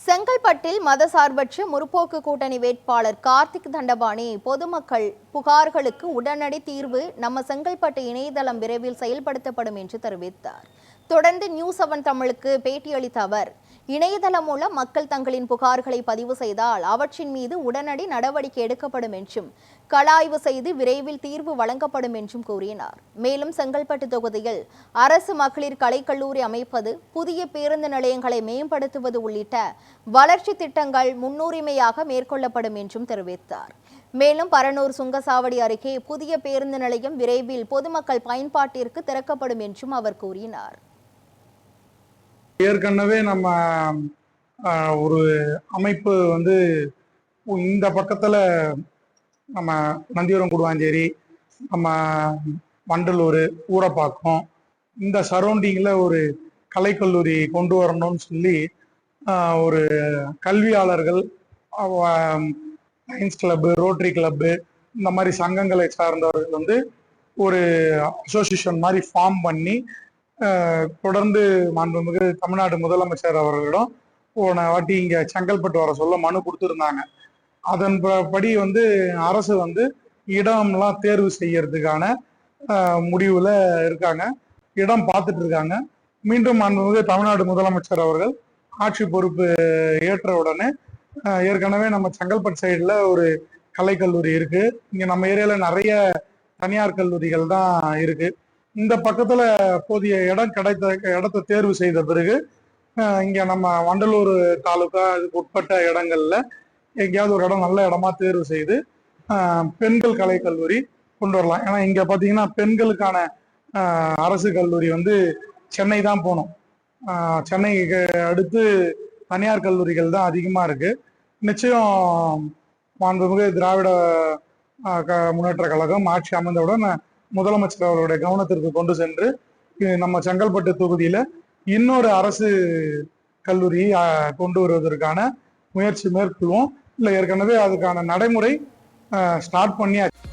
செங்கல்பட்டில் மதசார்பற்ற முற்போக்கு கூட்டணி வேட்பாளர் கார்த்திக் தண்டபாணி பொதுமக்கள் புகார்களுக்கு உடனடி தீர்வு நம்ம செங்கல்பட்டு இணையதளம் விரைவில் செயல்படுத்தப்படும் என்று தெரிவித்தார். தொடர்ந்து நியூஸ்7 தமிழுக்கு பேட்டியளித்த அவர், இணையதளம் மூலம் மக்கள் தங்களின் புகார்களை பதிவு செய்தால் அவற்றின் மீது உடனடி நடவடிக்கை எடுக்கப்படும் என்றும், கலாய்வு செய்து விரைவில் தீர்வு வழங்கப்படும் என்றும் கூறினார். மேலும் செங்கல்பட்டு தொகுதியில் அரசு மகளிர் கலைக்கல்லூரி அமைப்பது, புதிய பேருந்து நிலையங்களை மேம்படுத்துவது உள்ளிட்ட வளர்ச்சி திட்டங்கள் முன்னுரிமையாக மேற்கொள்ளப்படும் என்றும் தெரிவித்தார். மேலும் பரனூர் சுங்கசாவடி அருகே புதிய பேருந்து நிலையம் விரைவில் பொதுமக்கள் பயன்பாட்டிற்கு திறக்கப்படும் என்றும் அவர் கூறினார். ஏற்கனவே நம்ம ஒரு அமைப்பு இந்த பக்கத்துல நம்ம நந்தியூரம் குடுவாஞ்சேரி, நம்ம வண்டலூர், ஊரப்பாக்கம் இந்த சரௌண்டிங்ல ஒரு கலைக்கல்லூரி கொண்டு வரணும்னு சொல்லி ஒரு கல்வியாளர்கள், சயின்ஸ் கிளப்பு, ரோட்டரி கிளப்பு இந்த மாதிரி சங்கங்களை சார்ந்தவர்கள் ஒரு அசோசியேஷன் மாதிரி ஃபார்ம் பண்ணி தொடர்ந்து மாண்புமிகு தமிழ்நாடு முதலமைச்சர் அவர்களிடம் போன வாட்டி இங்க செங்கல்பட்டு வர சொல்ல மனு கொடுத்துருந்தாங்க. அதன்படி அரசு இடம்லாம் தேர்வு செய்யறதுக்கான முடிவுல இருக்காங்க. இடம் பார்த்துட்டு இருக்காங்க. மீண்டும் மாண்புமிகு தமிழ்நாடு முதலமைச்சர் அவர்கள் ஆட்சி பொறுப்பு ஏற்ற உடனே ஏற்கனவே நம்ம செங்கல்பட்டு சைடுல ஒரு கலைக்கல்லூரி இருக்கு. இங்க நம்ம ஏரியால நிறைய தனியார் கல்லூரிகள் தான் இருக்கு. இந்த பக்கத்துல போதிய இடம் இடத்தை தேர்வு செய்த பிறகு இங்க நம்ம வண்டலூர் தாலுகா இதுக்கு உட்பட்ட இடங்கள்ல எங்கேயாவது ஒரு இடம் நல்ல இடமா தேர்வு செய்து பெண்கள் கலைக்கல்லூரி கொண்டு வரலாம். ஏன்னா இங்க பாத்தீங்கன்னா பெண்களுக்கான அரசு கல்லூரி சென்னை தான் போகணும். சென்னைக்கு அடுத்து தனியார் கல்லூரிகள் தான் அதிகமா இருக்கு. நிச்சயம் மாண்புமிகு திராவிட முன்னேற்ற கழகம் ஆட்சி அமைந்தவுடன் முதலமைச்சர் அவர்களுடைய கவனத்திற்கு கொண்டு சென்று நம்ம செங்கல்பட்டு தொகுதியில இன்னொரு அரசு கல்லூரியை கொண்டு வருவதற்கான முயற்சி மேற்கொள்வோம். இல்லை, ஏற்கனவே அதுக்கான நடைமுறை ஸ்டார்ட் பண்ணியாச்சு.